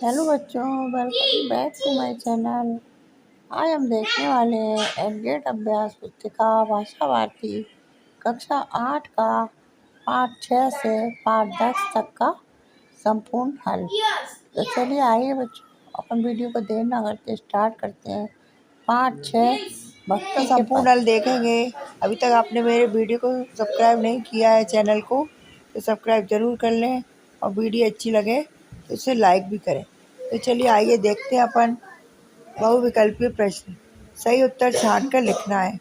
Hello बच्चों, welcome back to my channel. आज हम देखने वाले हैं एग्रेड अभ्यास पुस्तिका भाषा भारती कक्षा 8 का पाठ 6 से पाठ 10 तक का संपूर्ण हल। तो चलिए आइए बच्चों, अपन वीडियो को देर ना करते स्टार्ट करते हैं। पाठ 6 भक्ति के संपूर्ण हल देखेंगे। अभी तक आपने मेरे वीडियो को सब्सक्राइब नहीं किया है चैनल को, तो सब्सक्राइब जरूर कर लें और वीडियो अच्छी लगे तो उसे लाइक भी करें। तो चलिए आइए देखते हैं अपन बहुविकल्पीय प्रश्न। सही उत्तर छांट कर लिखना है।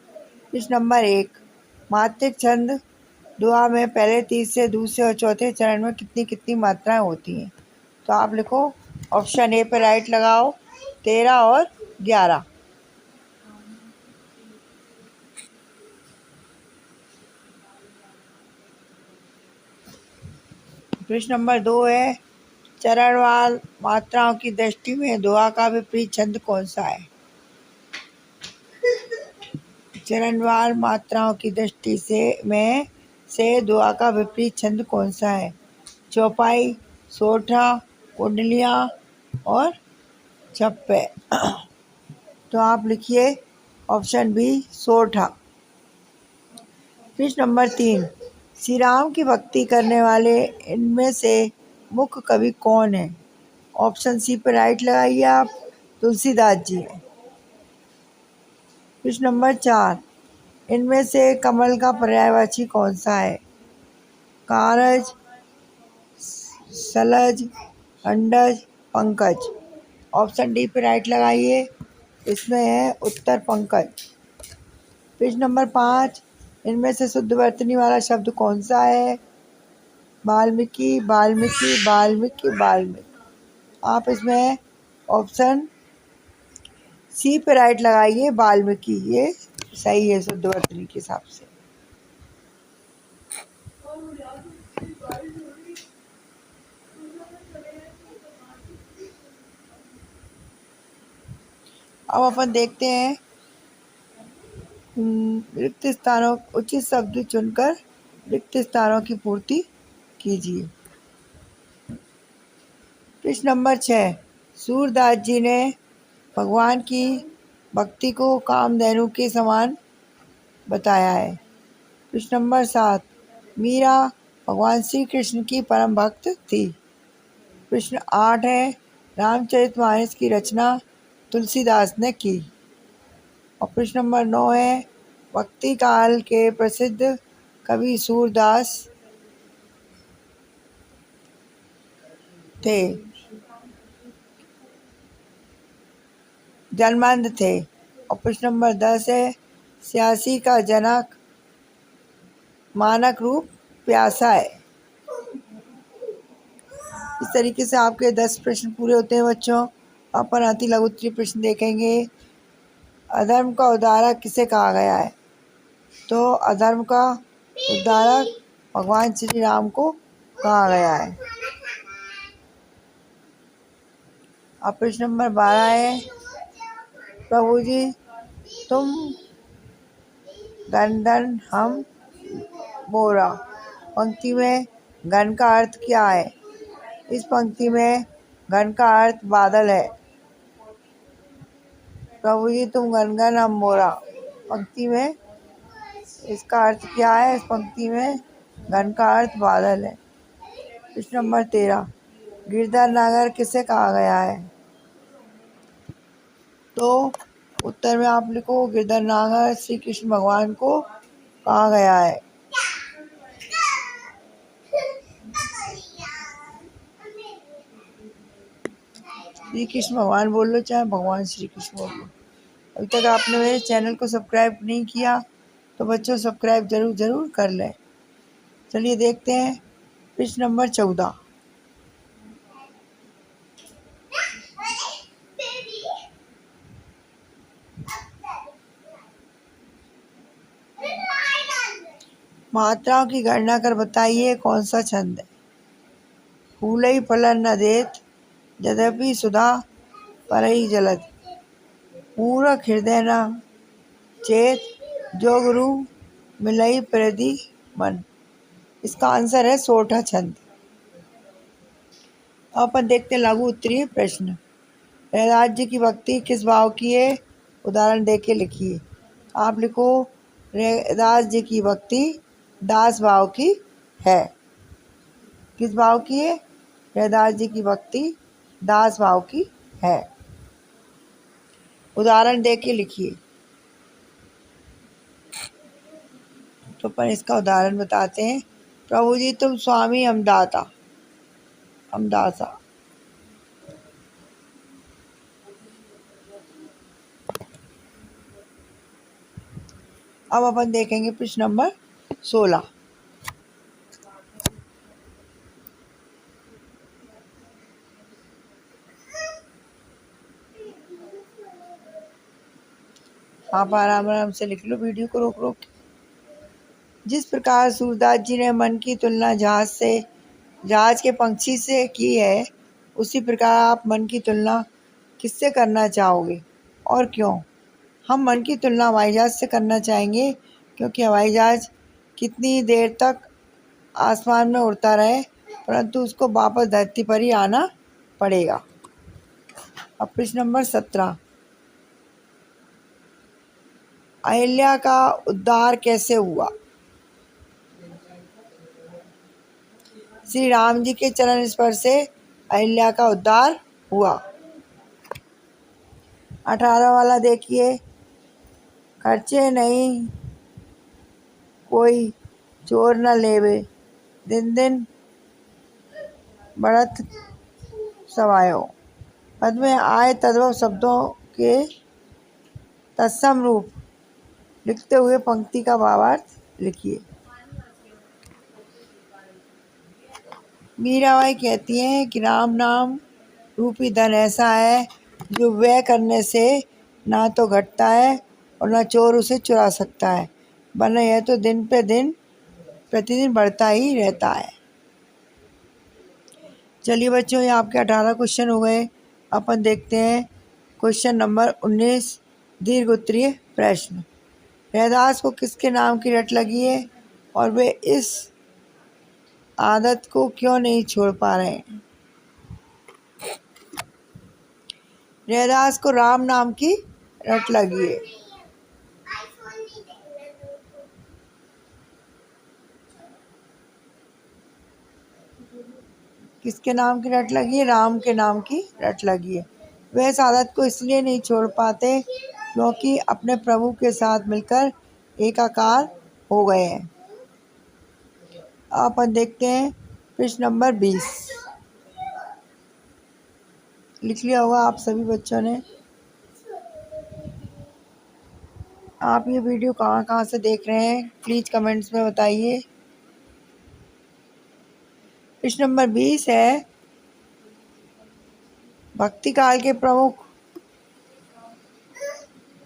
प्रश्न नंबर 1, मात्रिक छंद दुआ में पहले तीसरे दूसरे और चौथे चरण में कितनी कितनी मात्राएं होती हैं? तो आप लिखो ऑप्शन ए पर राइट लगाओ 13 और 11। प्रश्न नंबर 2 है, चरणवार मात्राओं की दृष्टि में दुआ का विपरीत छंद कौन सा है? चरणवार मात्राओं की दृष्टि से दुआ का विपरीत छंद कौन सा है? चौपाई, सोठा, कुंडलियाँ और छप्पे। तो आप लिखिए ऑप्शन बी सोठा। प्रश्न नंबर 3, श्री राम की भक्ति करने वाले इनमें से मुख्य कवि कौन है? ऑप्शन सी पर राइट लगाइए आप, तुलसीदास जी हैं। प्रश्न नंबर 4, इनमें से कमल का पर्यायवाची कौन सा है? कारज, सलज, अंडज, पंकज। ऑप्शन डी पर राइट लगाइए, इसमें है उत्तर पंकज। प्रश्न नंबर 5, इनमें से शुद्ध वर्तनी वाला शब्द कौन सा है? वाल्मीकि, वाल्मीकि, वाल्मीकि, वाल्मीकि। आप इसमें ऑप्शन सी पे राइट लगाइए, वाल्मीकि, ये सही है शुद्ध वर्तनी के हिसाब से। अब अपन देखते हैं रिक्त स्थानों, उचित शब्द चुनकर रिक्त स्थानों की पूर्ति कीजिए। प्रश्न नंबर 6, सूरदास जी ने भगवान की भक्ति को कामधेनु के समान बताया है। प्रश्न नंबर 7, मीरा भगवान श्री कृष्ण की परम भक्त थी। प्रश्न 8 है, रामचरितमानस की रचना तुलसीदास ने की। और प्रश्न नंबर 9 है, भक्ति काल के प्रसिद्ध कवि सूरदास थे, जन्मंध थे। और प्रश्न नंबर 10 है, स्यासी का जनक मानक रूप प्यासा है। इस तरीके से आपके 10 प्रश्न पूरे होते हैं बच्चों। अपन अति लघु उत्तरीय प्रश्न देखेंगे। अधर्म का उद्धारक किसे कहा गया है? तो अधर्म का उद्धारक भगवान श्री राम को कहा गया है। अब प्रश्न नंबर 12 है, प्रभु जी तुम गन हम मोरा। पंक्ति में गन का अर्थ क्या है? इस पंक्ति में गन का अर्थ बादल है। प्रभु जी तुम गन हम मोरा, पंक्ति में इसका अर्थ क्या है? इस पंक्ति में गन का अर्थ बादल है। प्रश्न नंबर 13, गिरधर नागर किसे कहा गया है? तो उत्तर में आप लिखो गिरधर नागर श्री कृष्ण भगवान को कहा गया है। श्री कृष्ण भगवान बोल लो चाहे भगवान श्री कृष्ण बोल लो। अभी तक आपने मेरे चैनल को सब्सक्राइब नहीं किया तो बच्चों सब्सक्राइब जरूर कर लें। चलिए देखते हैं प्रश्न नंबर 14, मात्राओं की गणना कर बताइए कौन सा छंद है? फूलई फलन न देत यद्यपि सुधा परई जलद, मूरख हृदय न चेत जो गुरु मिलई प्रति मन। इसका आंसर है सोठा छंद। अब अपन देखते हैं लघु उत्तरीय प्रश्न। राज्य की भक्ति किस भाव की है? उदाहरण दे के लिखिए। आप लिखो, राज्य की भक्ति दास भाव की है। किस भाव की है? रैदास जी की भक्ति दास भाव की है। उदाहरण दे के लिखिए। तो अपन इसका उदाहरण बताते हैं। प्रभु जी तुम स्वामी हम दाता, हम दासा। अब अपन देखेंगे प्रश्न नंबर 16। आप आराम आराम से लिख लो, वीडियो को रोक रोक। जिस प्रकार सूरदास जी ने मन की तुलना जहाज के पंछी से की है, उसी प्रकार आप मन की तुलना किससे करना चाहोगे और क्यों? हम मन की तुलना हवाई जहाज से करना चाहेंगे, क्योंकि हवाई जहाज कितनी देर तक आसमान में उड़ता रहे, परंतु उसको वापस धरती पर ही आना पड़ेगा। अब प्रश्न नंबर 17। अहिल्या का उद्धार कैसे हुआ? श्री राम जी के चरण स्पर्श से अहिल्या का उद्धार हुआ। 18 वाला देखिए। खर्चे नहीं कोई चोर न लेवे, दिन दिन बढ़त सवायो। पद में आए तद्भव शब्दों के तत्सम रूप लिखते हुए पंक्ति का भावार्थ लिखिए। मीराबाई कहती हैं कि राम नाम रूपी धन ऐसा है जो व्यय करने से ना तो घटता है और ना चोर उसे चुरा सकता है, वरना यह तो दिन पे दिन प्रतिदिन बढ़ता ही रहता है। चलिए बच्चों, ये आपके 18 क्वेश्चन हो गए। अपन देखते हैं क्वेश्चन नंबर 19, दीर्घ उत्तरीय प्रश्न। रैदास को किसके नाम की रट लगी है और वे इस आदत को क्यों नहीं छोड़ पा रहे हैं? रैदास को राम नाम की रट लगी है। किसके नाम की रट लगी है? राम के नाम की रट लगी है। वह इस आदत को इसलिए नहीं छोड़ पाते क्योंकि अपने प्रभु के साथ मिलकर एकाकार हो गए हैं। अपन देखते हैं प्रश्न नंबर 20। लिख लिया होगा आप सभी बच्चों ने। आप ये वीडियो कहाँ कहाँ से देख रहे हैं, प्लीज कमेंट्स में बताइए। प्रश्न नंबर 20 है, भक्ति काल के प्रमुख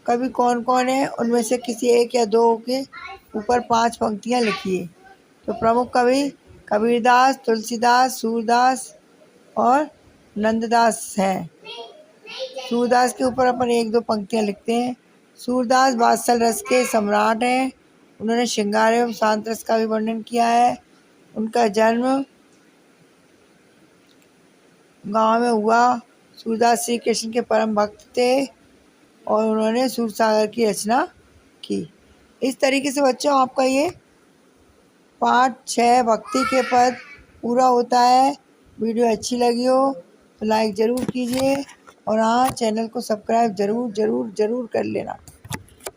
कवि कौन कौन है? उनमें से किसी एक या दो के ऊपर 5 पंक्तियां लिखिए। तो प्रमुख कवि कबीरदास, तुलसीदास, सूरदास और नंददास हैं। सूरदास के ऊपर अपन 1-2 पंक्तियां लिखते हैं। सूरदास वात्सल रस के सम्राट हैं। उन्होंने श्रृंगार एवं शांत रस का भी वर्णन किया है। उनका जन्म गांव में हुआ। सूरदास श्री कृष्ण के परम भक्त थे और उन्होंने सूरसागर की रचना की। इस तरीके से बच्चों आपका ये पाठ 6 भक्ति के पद पूरा होता है। वीडियो अच्छी लगी हो तो लाइक ज़रूर कीजिए और हाँ, चैनल को सब्सक्राइब ज़रूर ज़रूर ज़रूर कर लेना।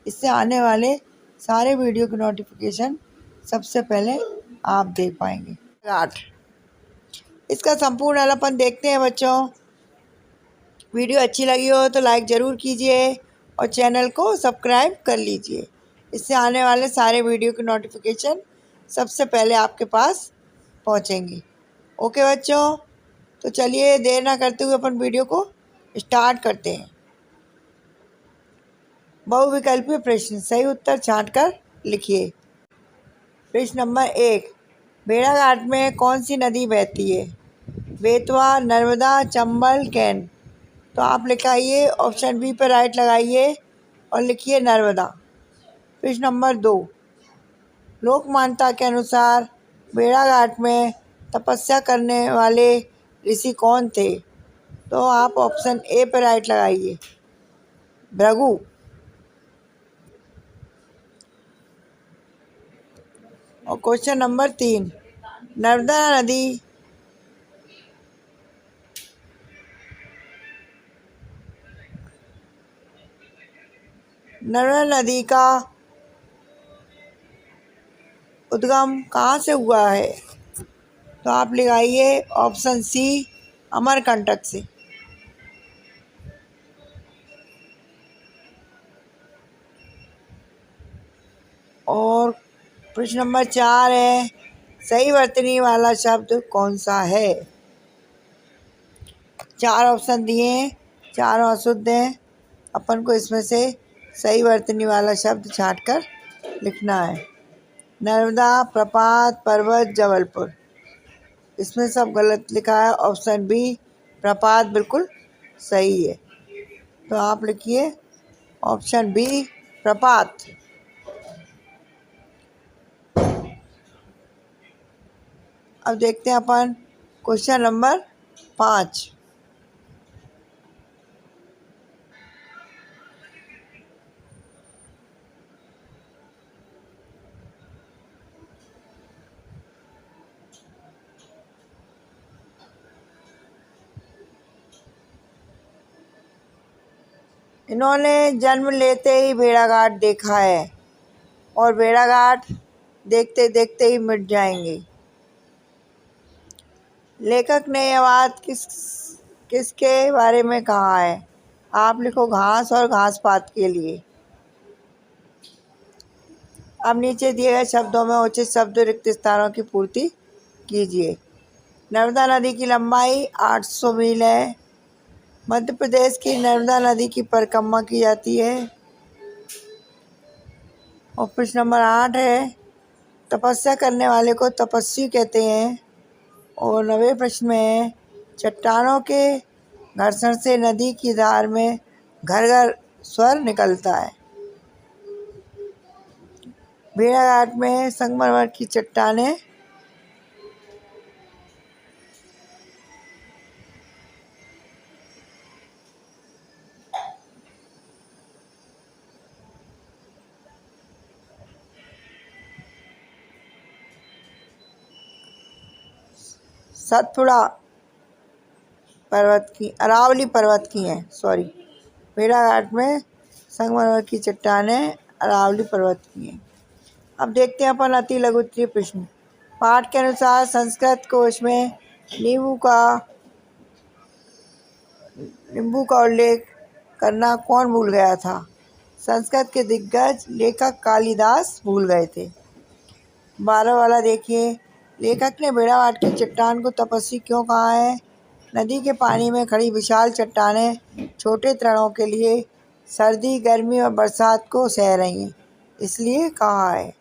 इससे आने वाले सारे वीडियो की नोटिफिकेशन सबसे पहले आप देख पाएंगे। 8 इसका संपूर्ण हल देखते हैं बच्चों। वीडियो अच्छी लगी हो तो लाइक ज़रूर कीजिए और चैनल को सब्सक्राइब कर लीजिए। इससे आने वाले सारे वीडियो की नोटिफिकेशन सबसे पहले आपके पास पहुंचेंगी। ओके बच्चों, तो चलिए देर ना करते हुए अपन वीडियो को स्टार्ट करते हैं। बहुविकल्पीय प्रश्न, सही उत्तर छांटकर लिखिए। प्रश्न नंबर 1, भेड़ाघाट में कौन सी नदी बहती है? बेतवा, नर्मदा, चंबल, कैन। तो आप लिखाइए, ऑप्शन बी पर राइट लगाइए और लिखिए नर्मदा। प्रश्न नंबर 2, लोक मान्यता के अनुसार भेड़ाघाट में तपस्या करने वाले ऋषि कौन थे? तो आप ऑप्शन ए पर राइट लगाइए, भृगु। और क्वेश्चन नंबर 3, नर्मदा नदी नर्मदा नदी का उद्गम कहाँ से हुआ है? तो आप लगाइए ऑप्शन सी, अमरकंटक से। और प्रश्न नंबर 4 है, सही वर्तनी वाला शब्द कौन सा है? 4 ऑप्शन दिए हैं, चारों अशुद्ध हैं। अपन को इसमें से सही वर्तनी वाला शब्द छांट कर लिखना है। नर्मदा, प्रपात, पर्वत, जबलपुर। इसमें सब गलत लिखा है। ऑप्शन बी प्रपात बिल्कुल सही है। तो आप लिखिए ऑप्शन बी प्रपात। अब देखते हैं अपन क्वेश्चन नंबर 5। इन्होंने जन्म लेते ही भेड़ाघाट देखा है और भेड़ाघाट देखते देखते ही मिट जाएंगे। लेखक ने यह बात किसके बारे में कहा है? आप लिखो घास और घास पात के लिए। अब नीचे दिए गए शब्दों में उचित शब्द रिक्त स्थानों की पूर्ति कीजिए। नर्मदा नदी की लंबाई 800 मील है। मध्य प्रदेश की नर्मदा नदी की परिक्रमा की जाती है। और प्रश्न नंबर 8 है, तपस्या करने वाले को तपस्वी कहते हैं। और 90 प्रश्न में है, चट्टानों के घर्षण से नदी की धार में घर घर स्वर निकलता है। भेड़ाघाट में संगमरमर की चट्टानें सतपुड़ा पर्वत की, अरावली पर्वत की हैं। सॉरी, भेड़ाघाट में संगमरमर की चट्टानें अरावली पर्वत की हैं। अब देखते हैं अपन अति लघु उत्तरीय प्रश्न। पाठ के अनुसार संस्कृत कोश में नींबू का उल्लेख करना कौन भूल गया था? संस्कृत के दिग्गज लेखक कालिदास भूल गए थे। 12 वाला देखिए, लेखक ने भेड़ाघाट की चट्टान को तपस्वी क्यों कहा है? नदी के पानी में खड़ी विशाल चट्टानें छोटे तरणों के लिए सर्दी, गर्मी और बरसात को सह रही हैं, इसलिए कहा है।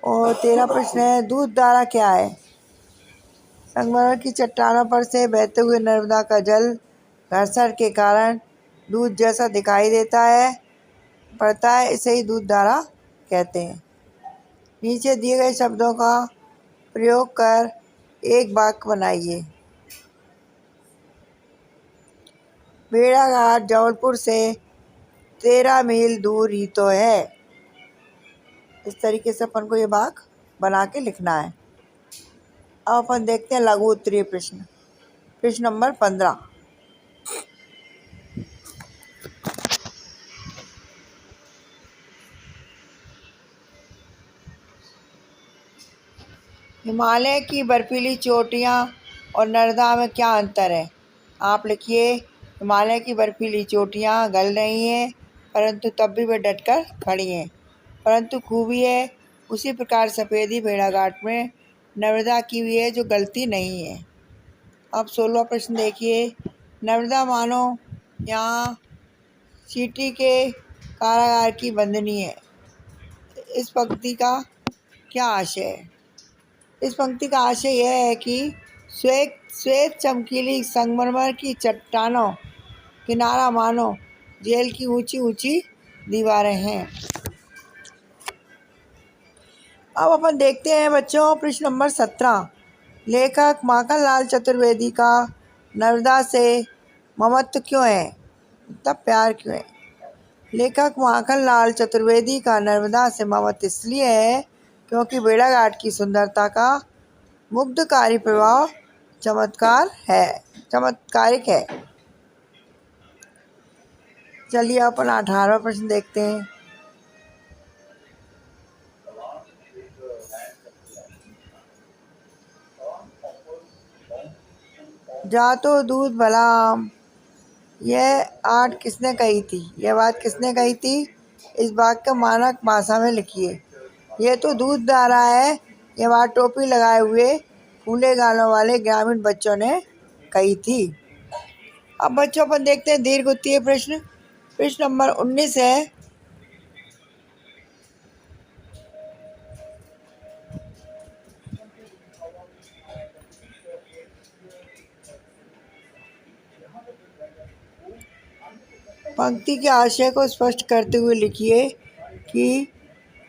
और 13 प्रश्न है, दूध धारा क्या है? संगमरमर की चट्टानों पर से बहते हुए नर्मदा का जल घर्षण के कारण दूध जैसा दिखाई पड़ता है, इसे ही दूध धारा कहते हैं। नीचे दिए गए शब्दों का प्रयोग कर एक वाक्य बनाइए। भेड़ाघाट जबलपुर से 13 मील दूर ही तो है। इस तरीके से अपन को ये वाक्य बना के लिखना है। अब अपन देखते हैं लघु उत्तरीय प्रश्न। प्रश्न नंबर 15, हिमालय की बर्फीली चोटियाँ और नर्मदा में क्या अंतर है? आप लिखिए, हिमालय की बर्फीली चोटियाँ गल रही हैं, परंतु तब भी वे डटकर खड़ी हैं। परंतु खूबी है उसी प्रकार सफ़ेदी भेड़ाघाट में नर्मदा की भी है, जो गलती नहीं है। अब 16वां प्रश्न देखिए, नर्मदा मानो यहाँ चींटी के कारागार की बंदनी है। इस पंक्ति का क्या आशय है? इस पंक्ति का आशय यह है कि श्वेत चमकीली संगमरमर की चट्टानों किनारा मानो जेल की ऊंची ऊंची दीवारें हैं। अब अपन देखते हैं बच्चों प्रश्न नंबर 17, लेखक माखनलाल चतुर्वेदी का नर्मदा से ममत्व क्यों है, मतलब प्यार क्यों है। लेखक माखनलाल चतुर्वेदी का नर्मदा से ममत्व इसलिए है क्योंकि भेड़ाघाट की सुंदरता का मुग्धकारी प्रभाव चमत्कारिक है। चलिए अपन 18वां प्रश्न देखते हैं। जातो दूध भलाम, यह आठ किसने कही थी, यह बात किसने कही थी। इस बात का मानक भाषा में लिखिए। यह तो दूध आ रहा है, यह बात टोपी लगाए हुए फूले गालों वाले ग्रामीण बच्चों ने कही थी। अब बच्चों अपन देखते हैं दीर्घ उत्तीय प्रश्न। प्रश्न नंबर 19 है। पंक्ति के आशय को स्पष्ट करते हुए लिखिए कि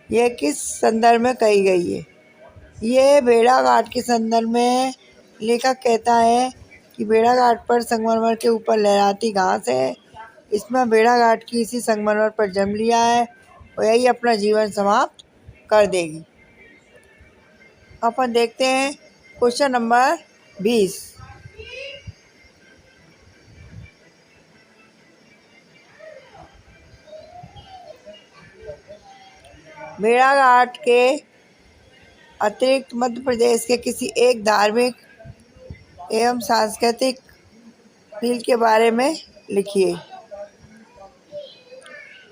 यह किस संदर्भ में कही गई है। ये भेड़ाघाट के संदर्भ में लेखक कहता है कि भेड़ाघाट पर संगमरमर के ऊपर लहराती घास है। इसमें भेड़ाघाट की इसी संगमरमर पर जन्म लिया है और यही अपना जीवन समाप्त कर देगी। अपन देखते हैं क्वेश्चन नंबर 20। भेड़ाघाट के अतिरिक्त मध्य प्रदेश के किसी एक धार्मिक एवं सांस्कृतिक रील के बारे में लिखिए।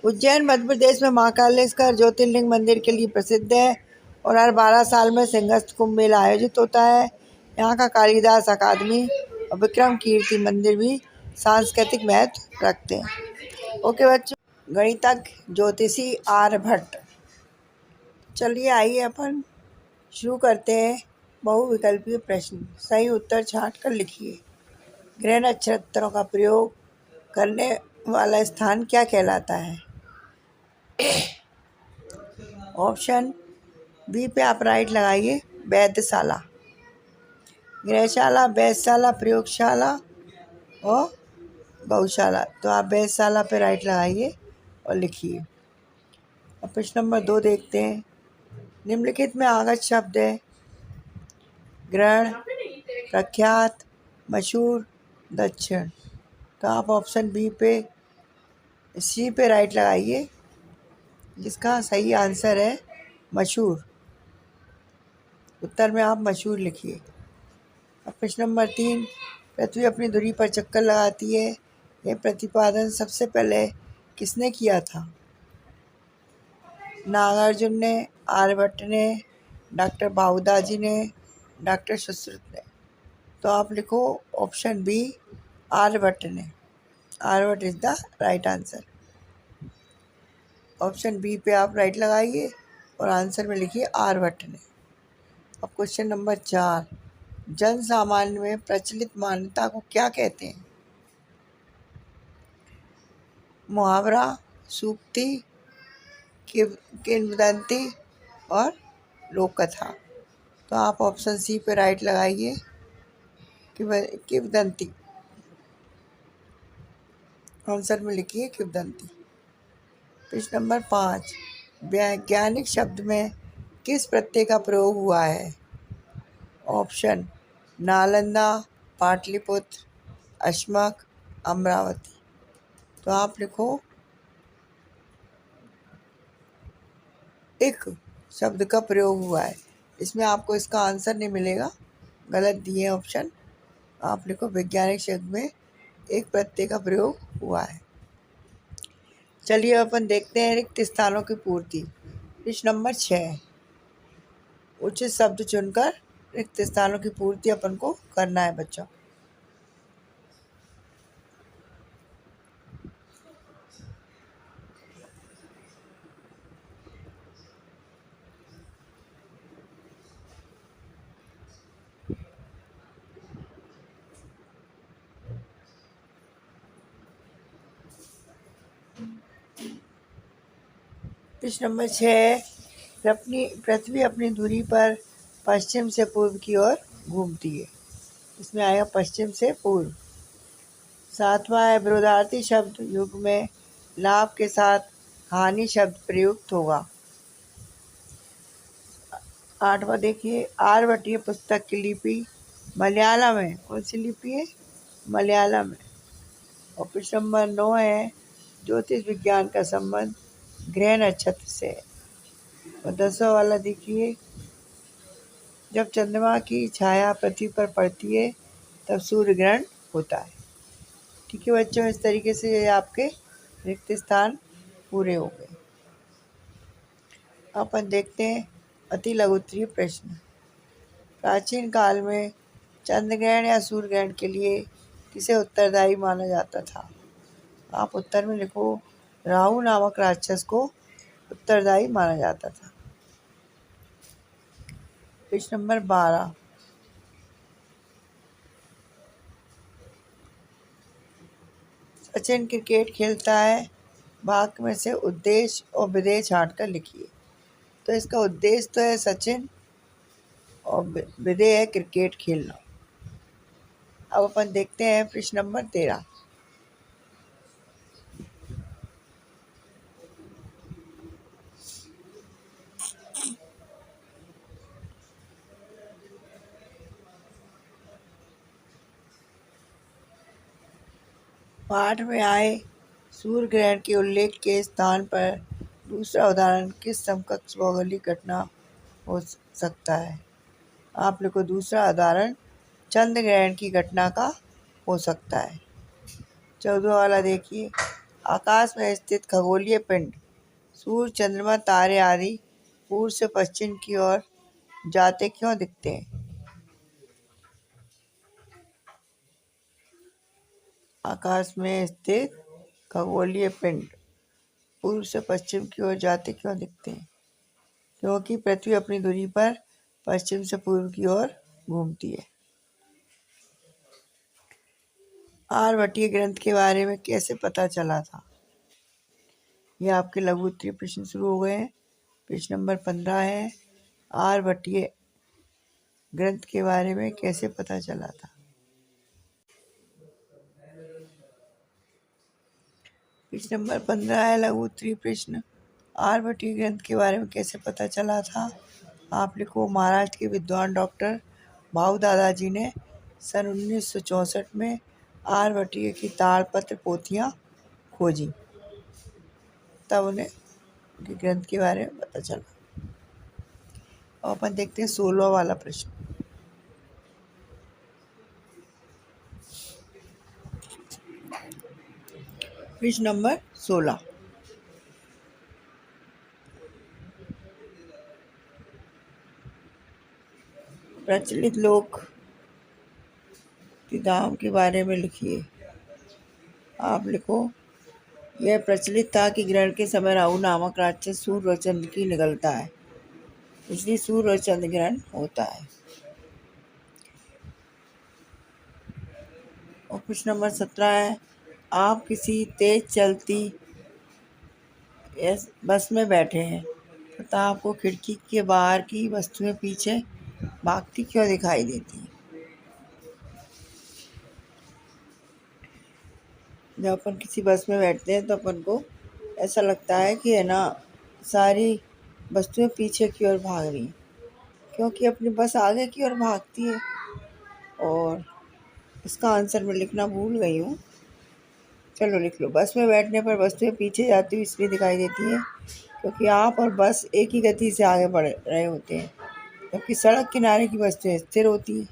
उज्जैन मध्य प्रदेश में महाकालेश्वर ज्योतिर्लिंग मंदिर के लिए प्रसिद्ध है और हर 12 साल में सिंहस्थ कुंभ मेला आयोजित होता है। यहाँ का कालिदास अकादमी और विक्रम कीर्ति मंदिर भी सांस्कृतिक महत्व रखते हैं। ओके बच्चों, गणितज्ञ ज्योतिषी आर्यभट्ट। चलिए आइए अपन शुरू करते हैं। बहुविकल्पीय प्रश्न, सही उत्तर छांट कर लिखिए। ग्रह नक्षत्रों का प्रयोग करने वाला स्थान क्या कहलाता है। ऑप्शन बी पे आप राइट लगाइए, वैधशाला। गृहशाला, वैधशाला, प्रयोगशाला और गौशाला। तो आप वैधशाला पे राइट लगाइए और लिखिए। अब प्रश्न नंबर 2 देखते हैं। निम्नलिखित में आगत शब्द है ग्रहण, प्रख्यात, मशहूर, दक्षिण। तो आप ऑप्शन बी पे सी पे राइट लगाइए, जिसका सही आंसर है मशहूर। उत्तर में आप मशहूर लिखिए। अब प्रश्न नंबर 3। पृथ्वी अपनी धुरी पर चक्कर लगाती है, यह प्रतिपादन सबसे पहले किसने किया था। नागार्जुन ने, आर्यभट्ट ने, डॉक्टर बाहुदाजी ने, डॉक्टर सुश्रुत ने। तो आप लिखो ऑप्शन बी, आर्यभट्ट ने। Aryabhata is the right answer. Option B पे आप राइट लगाइए और आंसर में लिखिए आर्यभट्ट ने। अब क्वेश्चन नंबर 4। जन सामान्य में प्रचलित मान्यता को क्या कहते हैं। मुहावरा, सूक्ति, किंवदंती और लोक कथा। तो आप ऑप्शन सी पे राइट लगाइए, किंवदंती। आंसर में लिखिए किंवदंती। प्रश्न नंबर 5। वैज्ञानिक शब्द में किस प्रत्यय का प्रयोग हुआ है। ऑप्शन नालंदा, पाटलिपुत्र, अश्मक, अमरावती। तो आप लिखो एक शब्द का प्रयोग हुआ है। इसमें आपको इसका आंसर नहीं मिलेगा, गलत दिए ऑप्शन। आप लिखो वैज्ञानिक शब्द में एक प्रत्यय का प्रयोग हुआ है। चलिए अपन देखते हैं रिक्त स्थानों की पूर्ति। प्रश्न नंबर 6। उचित शब्द चुनकर रिक्त स्थानों की पूर्ति अपन को करना है बच्चों। प्रश्न नंबर 6। पृथ्वी अपनी धुरी पर पश्चिम से पूर्व की ओर घूमती है। इसमें आएगा पश्चिम से पूर्व। 7वां है विरोधार्थी शब्द युग में लाभ के साथ हानि शब्द प्रयुक्त होगा। 8वां देखिए, आर्यभट्टीय पुस्तक की लिपि मलयालम है। कौन सी लिपि है? मलयालम है। और प्रश्न नंबर 9 है, ज्योतिष विज्ञान का संबंध ग्रह नक्षत्र से है। और 10वां वाला देखिए, जब चंद्रमा की छाया पृथ्वी पर पड़ती है तब सूर्य ग्रहण होता है। ठीक है बच्चों, इस तरीके से ये आपके रिक्त स्थान पूरे हो गए। अपन देखते हैं अति लघुत्तरीय प्रश्न। प्राचीन काल में चंद्र ग्रहण या सूर्य ग्रहण के लिए किसे उत्तरदायी माना जाता था? आप उत्तर में लिखो, राहु नामक राक्षस को उत्तरदायी माना जाता था। प्रश्न नंबर 12, सचिन क्रिकेट खेलता है, वाक्य में से उद्देश्य और विधेय छांटकर लिखिए। तो इसका उद्देश्य तो है सचिन और विधेय है क्रिकेट खेलना। अब अपन देखते हैं प्रश्न नंबर 13। पाठ में आए सूर्य ग्रहण के उल्लेख के स्थान पर दूसरा उदाहरण किस समकक्ष भौगोलिक घटना हो सकता है? आप लिखो, दूसरा उदाहरण चंद्र ग्रहण की घटना का हो सकता है। 14वां वाला देखिए, आकाश में स्थित खगोलीय पिंड सूर्य, चंद्रमा, तारे आदि पूर्व से पश्चिम की ओर जाते क्यों दिखते हैं? आकाश में स्थित खगोलीय पिंड पूर्व से पश्चिम की ओर जाते क्यों दिखते हैं? क्योंकि पृथ्वी अपनी धुरी पर पश्चिम से पूर्व की ओर घूमती है। आर्यभट्टीय ग्रंथ के बारे में कैसे पता चला था? ये आपके लघु उत्तरीय प्रश्न शुरू हो गए हैं। प्रश्न नंबर 15 है, आर्यभट्टीय ग्रंथ के बारे में कैसे पता चला था? प्रश्न नंबर 15 है लघु उत्तरीय प्रश्न, आर्यभट्टीय ग्रंथ के बारे में कैसे पता चला था? आप लिखो, महाराष्ट्र के विद्वान डॉक्टर भाऊ दादाजी ने सन 1964 में आर्यभट्टीय की ताड़पत्र पोथियाँ खोजी, तब उन्हें उनके ग्रंथ के बारे में पता चला। और अपन देखते हैं 16वां वाला प्रश्न। प्रश्न नंबर 16, प्रचलित लोक धाम के बारे में लिखिए। आप लिखो, यह प्रचलित था कि ग्रहण के समय राहु नामक राक्षस सूर्य और चंद्र की निकलता है, इसलिए सूर्य और चंद्र ग्रहण होता है। और प्रश्न नंबर 17 है, आप किसी तेज चलती बस में बैठे हैं तथा आपको खिड़की के बाहर की वस्तुएं पीछे भागती क्यों दिखाई देती हैं? जब अपन किसी बस में बैठते हैं तो अपन को ऐसा लगता है कि है ना, सारी वस्तुएं पीछे की ओर भाग रही हैं, क्योंकि अपनी बस आगे की ओर भागती है। और इसका आंसर मैं लिखना भूल गई हूँ, चलो लिख लो। बस में बैठने पर वस्तुएं पीछे जाती हुई इसलिए दिखाई देती हैं क्योंकि आप और बस एक ही गति से आगे बढ़ रहे होते हैं, जबकि सड़क किनारे की वस्तुएं स्थिर होती हैं,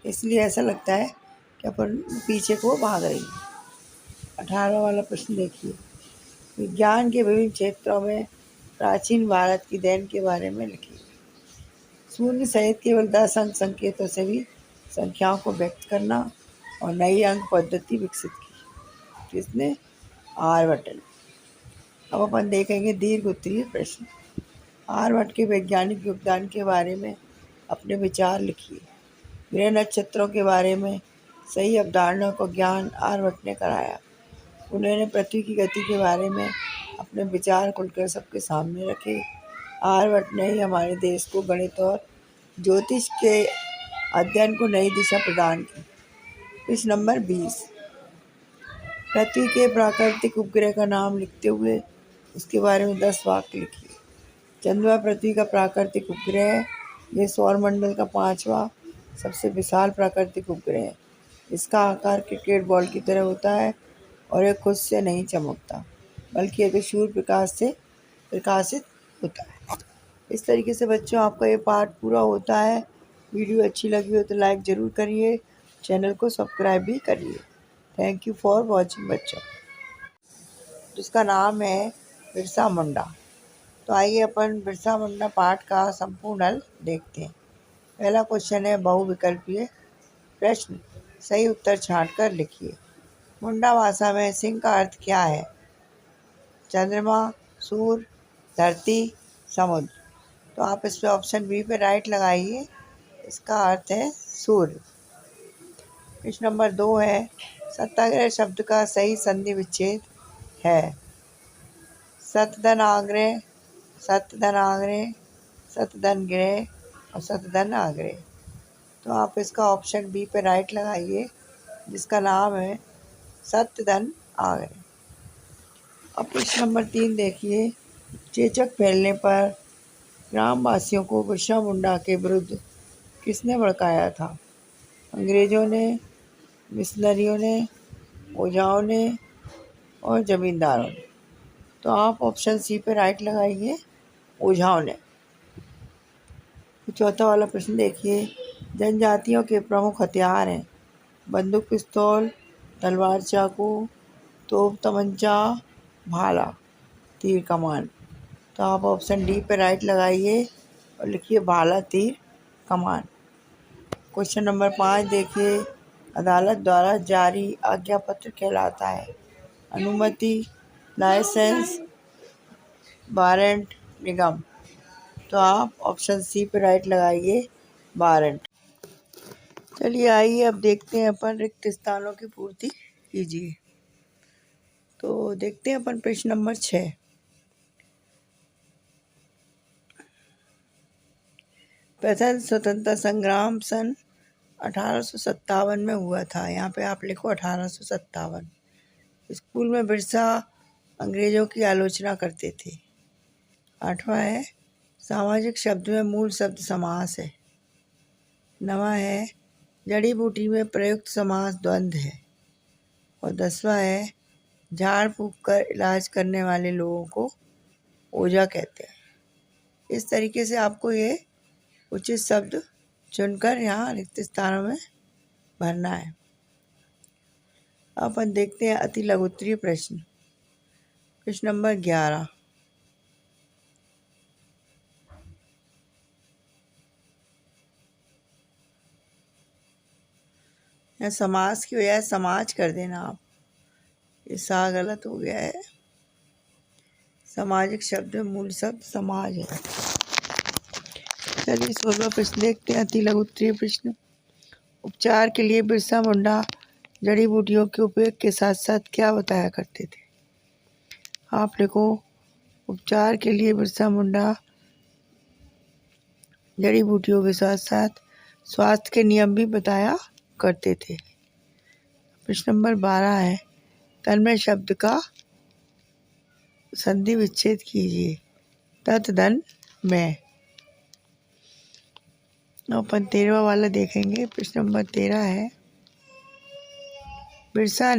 इसलिए ऐसा लगता है कि अपन पीछे को भाग रही है। 18वां वाला प्रश्न देखिए, विज्ञान के विभिन्न क्षेत्रों में प्राचीन भारत की देन के बारे में लिखिए। शून्य सहित केवल 10 अंक संकेतों से भी संख्याओं को व्यक्त करना और नई अंक पद्धति विकसित की, किसने? आर्यभट्ट ने। अब अपन देखेंगे दीर्घ उत्तरीय प्रश्न। आर्यभट्ट के वैज्ञानिक योगदान के बारे में अपने विचार लिखिए। ग्रह नक्षत्रों के बारे में सही अवधारणा को ज्ञान आर्यभट्ट ने कराया। उन्होंने पृथ्वी की गति के बारे में अपने विचार खुलकर सबके सामने रखे। आर्यभट्ट ने ही हमारे देश को गणित और ज्योतिष के अध्ययन को नई दिशा प्रदान की। प्रश्न नंबर 20, पृथ्वी के प्राकृतिक उपग्रह का नाम लिखते हुए उसके बारे में 10 वाक्य लिखिए। चंद्रमा पृथ्वी का प्राकृतिक उपग्रह है। यह सौरमंडल का 5वां सबसे विशाल प्राकृतिक उपग्रह है। इसका आकार क्रिकेट बॉल की तरह होता है और यह खुद से नहीं चमकता, बल्कि यह सूर्य प्रकाश से प्रकाशित होता है। इस तरीके से बच्चों आपका ये पाठ पूरा होता है। वीडियो अच्छी लगी हो तो लाइक ज़रूर करिए, चैनल को सब्सक्राइब भी करिए। थैंक यू फॉर वॉचिंग बच्चों। जिसका नाम है बिरसा मुंडा। तो आइए अपन बिरसा मुंडा पाठ का संपूर्ण हल देखते हैं। पहला क्वेश्चन है बहुविकल्पीय प्रश्न, सही उत्तर छांटकर लिखिए। मुंडा भाषा में सिंह का अर्थ क्या है? चंद्रमा, सूर्य, धरती, समुद्र। तो आप इस पे ऑप्शन बी पे राइट लगाइए। इसका अर्थ है सूर्य। प्रश्न नंबर 2 है, सत्याग्रह शब्द का सही संधि विच्छेद है? सतधन आग्रह, सतधन आग्रह, सतधन ग्रह और सतधन आग्रह। तो आप इसका ऑप्शन बी पे राइट लगाइए, जिसका नाम है सतधन आग्रह। अब प्रश्न नंबर 3 देखिए, चेचक फैलने पर ग्रामवासियों को बिरसा मुंडा के विरुद्ध किसने भड़काया था? अंग्रेजों ने, मिशनरियों ने, ओझाओं ने और जमींदारों ने। तो आप ऑप्शन सी पे राइट लगाइए, ओझाओं ने। तो चौथा वाला प्रश्न देखिए, जनजातियों के प्रमुख हथियार हैं बंदूक, पिस्तौल, तलवार, चाकू, तोप, तमंचा, भाला, तीर, कमान। तो आप ऑप्शन डी पे राइट लगाइए और लिखिए भाला, तीर, कमान। क्वेश्चन नंबर 5 देखिए, अदालत द्वारा जारी आज्ञा पत्र कहलाता है? अनुमति, लाइसेंस, वारंट, निगम। तो आप ऑप्शन सी पे राइट लगाइए, वारंट। चलिए आइए अब देखते हैं अपन रिक्त स्थानों की पूर्ति कीजिए। तो देखते हैं अपन प्रश्न नंबर 6, प्रथम स्वतंत्रता संग्राम सन 1857 में हुआ था। यहाँ पे आप लिखो 1857। स्कूल में बिरसा अंग्रेजों की आलोचना करते थे। 8वां है, सामाजिक शब्द में मूल शब्द समास है। 9वां है, जड़ी बूटी में प्रयुक्त समास द्वंद्व है। और 10वां है, झाड़ फूंक कर इलाज करने वाले लोगों को ओझा कहते हैं। इस तरीके से आपको ये उचित शब्द चुनकर यहाँ रिक्त स्थानों में भरना है। अपन देखते हैं अति लघुत्तरीय प्रश्न। प्रश्न नंबर 11, यहाँ समास की बजाय समाज कर देना आप, ये सा गलत हो गया है। सामाजिक शब्द में मूल शब्द समाज है। चलिए 16वां प्रश्न देखते हैं, अति लघुत्तरीय प्रश्न। उपचार के लिए बिरसा मुंडा जड़ी बूटियों के उपयोग के साथ साथ क्या बताया करते थे? आप लिखो, उपचार के लिए बिरसा मुंडा जड़ी बूटियों के साथ साथ स्वास्थ्य के नियम भी बताया करते थे। प्रश्न नंबर 12 है, तन्मय शब्द का संधि विच्छेद कीजिए। तत्, धन, में। अपन 13वां वाला देखेंगे। प्रश्न नंबर 13 है, बिरसा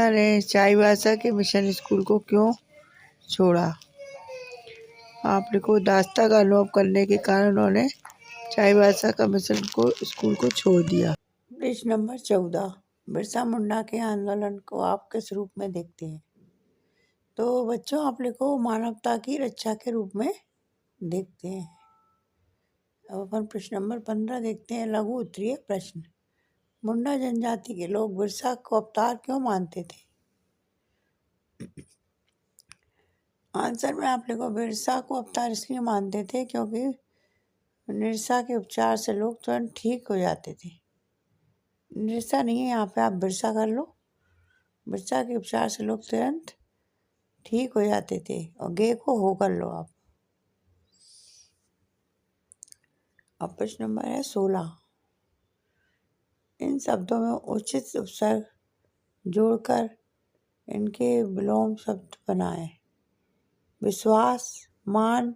ने चाईबासा के मिशन स्कूल को क्यों छोड़ा? आप लिखो, दास्ता का अनुभव करने के कारण उन्होंने चाईबासा का मिशन स्कूल को छोड़ दिया। प्रश्न नंबर 14, बिरसा मुंडा के आंदोलन को आप किस रूप में देखते हैं? तो बच्चों आप लिखो, मानवता की रक्षा के रूप में देखते हैं। अब अपन प्रश्न नंबर 15 देखते हैं, लघु उत्तरीय प्रश्न। मुंडा जनजाति के लोग बिरसा को अवतार क्यों मानते थे? आंसर में आप लिखो, बिरसा को अवतार इसलिए मानते थे क्योंकि निरसा के उपचार से लोग तुरंत ठीक हो जाते थे। निरसा नहीं है, यहाँ पे आप बिरसा कर लो। बिरसा के उपचार से लोग तुरंत ठीक हो जाते थे, और गे को हो कर लो आप। अब प्रश्न नंबर है 16। इन शब्दों में उचित उपसर्ग जोड़कर इनके विलोम शब्द बनाएं। विश्वास, मान,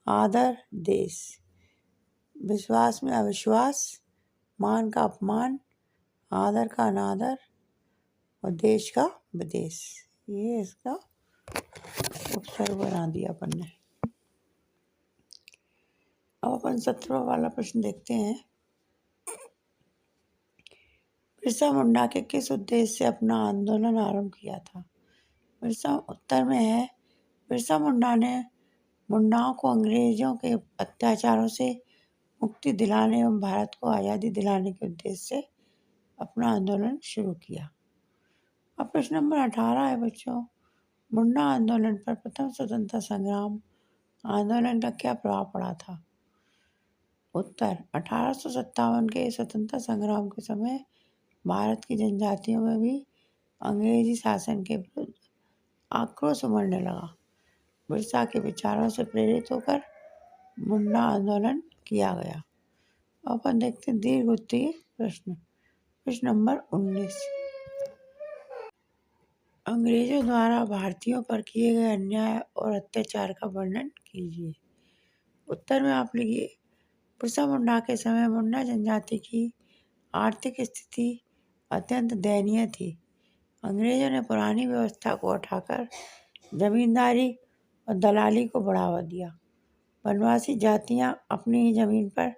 आदर, देश। विश्वास में अविश्वास, मान का अपमान, आदर का अनादर और देश का विदेश। ये इसका उपसर्ग बना दिया अपन ने। अब अपन 17वां वाला प्रश्न देखते हैं। बिरसा मुंडा के किस उद्देश्य से अपना आंदोलन आरंभ किया था? बिरसा उत्तर में है, बिरसा मुंडा ने मुंडाओं को अंग्रेजों के अत्याचारों से मुक्ति दिलाने एवं भारत को आज़ादी दिलाने के उद्देश्य से अपना आंदोलन शुरू किया। अब प्रश्न नंबर 18 है बच्चों, मुंडा आंदोलन पर प्रथम स्वतंत्रता संग्राम आंदोलन का क्या प्रभाव पड़ा था? उत्तर, 1857 के स्वतंत्रता संग्राम के समय भारत की जनजातियों में भी अंग्रेजी शासन के विरुद्ध आक्रोश उमड़ने लगा। बिरसा के विचारों से प्रेरित होकर मुंडा आंदोलन किया गया। अपन देखते हैं दीर्घ उत्तरीय प्रश्न। प्रश्न नंबर 19। अंग्रेजों द्वारा भारतीयों पर किए गए अन्याय और अत्याचार का वर्णन कीजिए। उत्तर में आप लिखिए, बिरसा मुंडा के समय मुंडा जनजाति की आर्थिक स्थिति अत्यंत दयनीय थी। अंग्रेजों ने पुरानी व्यवस्था को हटाकर जमींदारी और दलाली को बढ़ावा दिया। वनवासी जातियां अपनी ही जमीन पर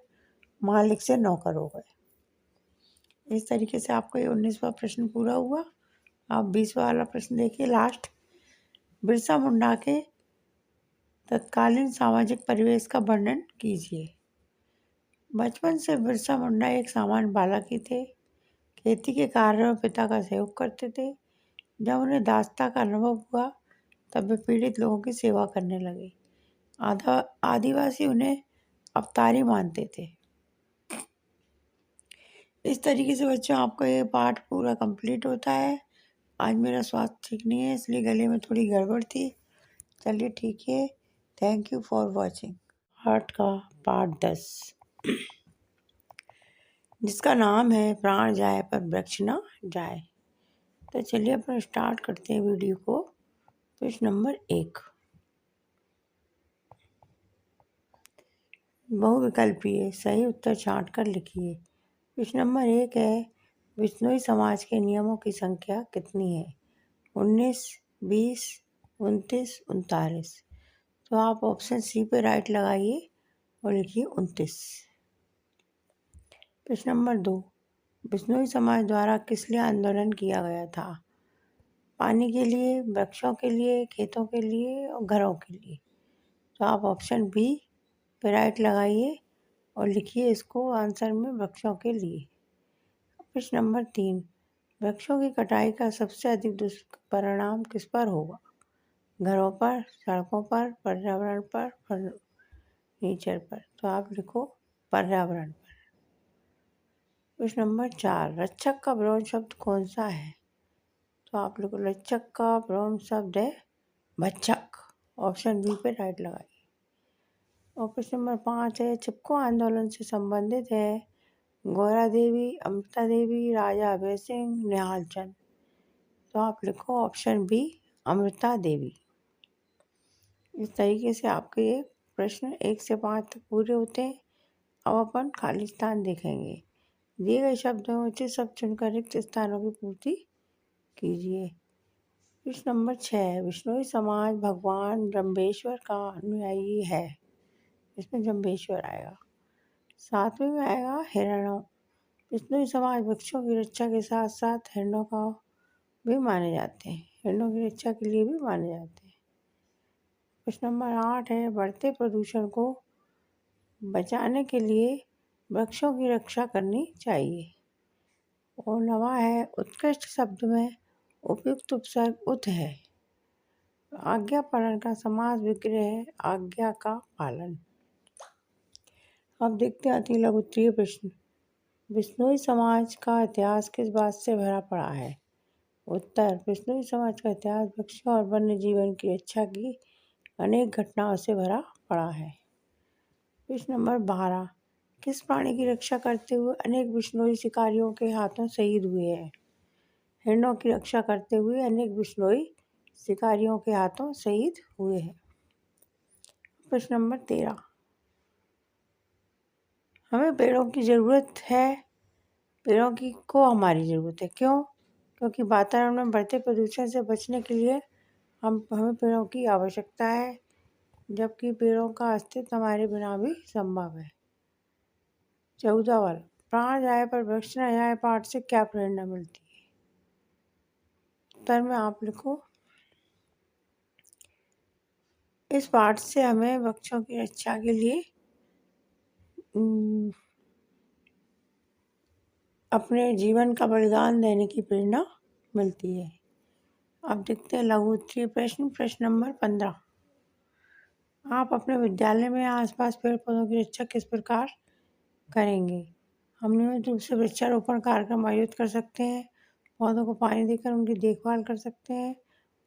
मालिक से नौकर हो गए। इस तरीके से आपका ये 19वां प्रश्न पूरा हुआ। आप 20वां वाला प्रश्न देखिए लास्ट। बिरसा मुंडा के तत्कालीन सामाजिक परिवेश का वर्णन कीजिए। बचपन से बिरसा मुंडा एक सामान्य बालक ही थे। खेती के कार्यों में पिता का सहयोग करते थे। जब उन्हें दासता का अनुभव हुआ तब वे पीड़ित लोगों की सेवा करने लगे। आदिवासी उन्हें अवतारी मानते थे। इस तरीके से बच्चों आपका ये पाठ पूरा कंप्लीट होता है। आज मेरा स्वास्थ्य ठीक नहीं है इसलिए गले में थोड़ी गड़बड़ थी। चलिए ठीक है, थैंक यू फॉर वॉचिंग। पाठ का पाठ 10 जिसका नाम है प्राण जाए पर वृक्ष न जाए। तो चलिए अपन स्टार्ट करते हैं वीडियो को। प्रश्न नंबर 1, बहुविकल्पीय सही उत्तर छांट कर लिखिए। प्रश्न नंबर 1 है, बिश्नोई समाज के नियमों की संख्या कितनी है? 19, 20, 29, 39। तो आप ऑप्शन सी पे राइट लगाइए और लिखिए 29। प्रश्न नंबर 2, बिश्नोई समाज द्वारा किस लिए आंदोलन किया गया था? पानी के लिए, वृक्षों के लिए, खेतों के लिए और घरों के लिए। तो आप ऑप्शन बी पे राइट लगाइए और लिखिए इसको आंसर में वृक्षों के लिए। प्रश्न नंबर 3, वृक्षों की कटाई का सबसे अधिक दुष्परिणाम किस पर होगा? घरों पर, सड़कों पर, पर्यावरण पर, फर्नीचर पर। तो आप लिखो पर्यावरण पर। प्रश्न नंबर 4, रक्षक का विलोम शब्द कौन सा है? तो आप लिखो रक्षक का विलोम शब्द है भक्षक। ऑप्शन बी पे राइट लगाइए। और प्रश्न नंबर 5 है, चिपको आंदोलन से संबंधित है गौरा देवी, अमृता देवी, राजा अभय सिंह, निहाल चंद। तो आप लिखो ऑप्शन बी अमृता देवी। इस तरीके से आपके ये प्रश्न 1 से 5 तक पूरे होते हैं। अब अपन खाली स्थान देखेंगे। दिए गए शब्दों में उचित शब्द चुनकर रिक्त स्थानों की पूर्ति कीजिए। प्रश्न नंबर 6, विश्नोई समाज भगवान जम्बेश्वर का अनुयायी है। इसमें जम्बेश्वर आएगा। 7वें में आएगा हिरणों। विश्नोई समाज वृक्षों की रक्षा के साथ साथ हिरणों का भी माने जाते हैं। हिरणों की रक्षा के लिए भी माने जाते हैं। प्रश्न नंबर 8 है, बढ़ते प्रदूषण को बचाने के लिए वृक्षों की रक्षा करनी चाहिए। और 9वां है, उत्कृष्ट शब्द में उपयुक्त उपसर्ग उत है। आज्ञा पालन का समास विग्रह है आज्ञा का पालन। अब देखते हैं अति लघु उत्तरीय प्रश्न। बिश्नोई समाज का इतिहास किस बात से भरा पड़ा है? उत्तर, बिश्नोई समाज का इतिहास वृक्षों और वन्य जीवन की रक्षा की अनेक घटनाओं से भरा पड़ा है। प्रश्न नंबर 12, किस प्राणी की रक्षा करते हुए अनेक बिश्नोई शिकारियों के हाथों शहीद हुए हैं? हिरणों की रक्षा करते हुए अनेक बिश्नोई शिकारियों के हाथों शहीद हुए हैं। प्रश्न नंबर 13, हमें पेड़ों की ज़रूरत है। पेड़ों की को हमारी ज़रूरत है, क्यों? क्योंकि वातावरण में बढ़ते प्रदूषण से बचने के लिए हमें पेड़ों की आवश्यकता है, जबकि पेड़ों का अस्तित्व हमारे बिना भी संभव है। 14 वाला, प्राण जाए पर वृक्ष न जाए पाठ से क्या प्रेरणा मिलती है? उत्तर में आप लिखो। इस पाठ से हमें वृक्षों की रक्षा के लिए अपने जीवन का बलिदान देने की प्रेरणा मिलती है। अब देखते हैं लघु उत्तरीय प्रश्न। प्रश्न नंबर 15, आप अपने विद्यालय में आसपास पेड़ पौधों की रक्षा किस प्रकार करेंगे? हम नियमित रूप से वृक्षारोपण कार्यक्रम आयोजित कर सकते हैं, पौधों को पानी देकर उनकी देखभाल कर सकते हैं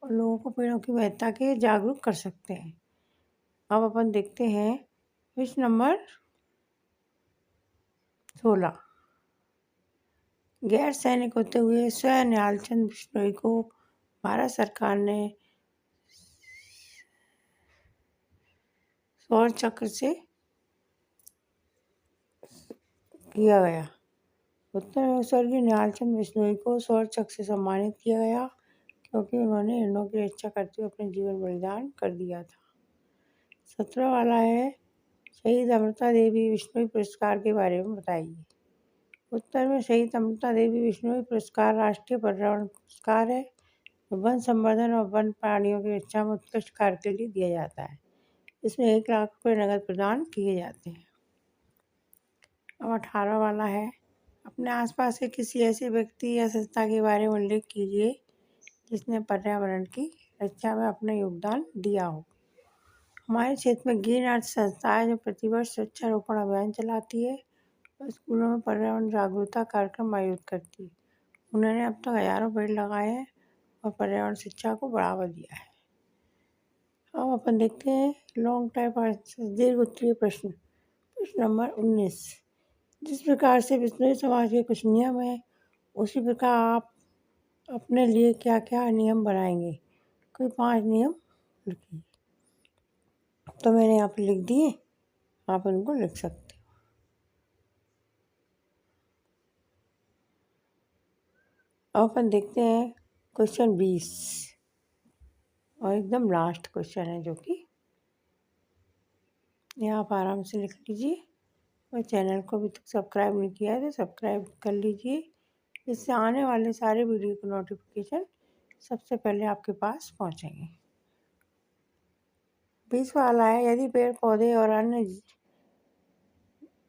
और लोगों को पेड़ों की महत्ता के जागरूक कर सकते हैं। अब अपन देखते हैं प्रश्न नंबर 16, गैर सैनिक होते हुए स्वयं निहालचंद बिश्नोई को भारत सरकार ने सौर चक्र से किया गया। उत्तर में स्वर्गीय निहालचंद बिश्नोई को सौर चक्र से सम्मानित किया गया क्योंकि उन्होंने हिरणों की रक्षा करते हुए अपने जीवन बलिदान कर दिया था। 17 वाला है, शहीद अमृता देवी बिश्नोई पुरस्कार के बारे में बताइए। उत्तर में शहीद अमृता देवी बिश्नोई पुरस्कार राष्ट्रीय पर्यावरण पुरस्कार है, वन संवर्धन और वन प्राणियों की रक्षा में उत्कृष्ट कार्य के लिए दिया जाता है। इसमें 1 लाख रुपये नकद प्रदान किए जाते हैं। अब 18 वाला है, अपने आसपास के किसी ऐसे व्यक्ति या संस्था के बारे में उल्लेख कीजिए जिसने पर्यावरण की रक्षा में अपना योगदान दिया हो। हमारे क्षेत्र में ग्रीन अर्थ संस्था है जो प्रतिवर्ष वृक्षारोपण अभियान चलाती है और स्कूलों में पर्यावरण जागरूकता कार्यक्रम आयोजित करती है। उन्होंने अब तक हजारों पेड़ लगाए हैं और पर्यावरण शिक्षा को बढ़ावा दिया है। अब अपन देखते हैं लॉन्ग टाइप आंसर, दीर्घ उत्तरीय प्रश्न। प्रश्न नंबर 19, जिस प्रकार से बिश्नोई समाज के कुछ नियम हैं उसी प्रकार आप अपने लिए क्या क्या नियम बनाएंगे? कोई 5 नियम लिखिए। तो मैंने यहाँ पे लिख दिए, आप इनको लिख सकते हो। अब अपन देखते हैं क्वेश्चन 20 और एकदम लास्ट क्वेश्चन है जो कि यहाँ आप आराम से लिख लीजिए और चैनल को अभी तक सब्सक्राइब नहीं किया है तो सब्सक्राइब कर लीजिए, इससे आने वाले सारे वीडियो के नोटिफिकेशन सबसे पहले आपके पास पहुँचेंगे। 20 वाला है, यदि पेड़ पौधे और अन्य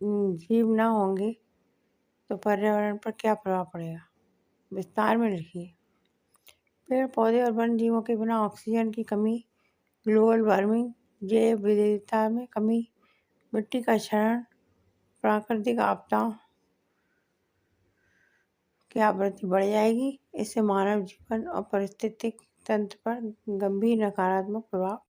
जीव ना होंगे तो पर्यावरण पर क्या प्रभाव पड़ेगा? विस्तार में लिखिए। पेड़ पौधे और वन जीवों के बिना ऑक्सीजन की कमी, ग्लोबल वार्मिंग, जैव विविधता में कमी, मिट्टी का क्षरण, प्राकृतिक आपदाओं की आवृत्ति बढ़ जाएगी। इससे मानव जीवन और पारिस्थितिक तंत्र पर गंभीर नकारात्मक प्रभाव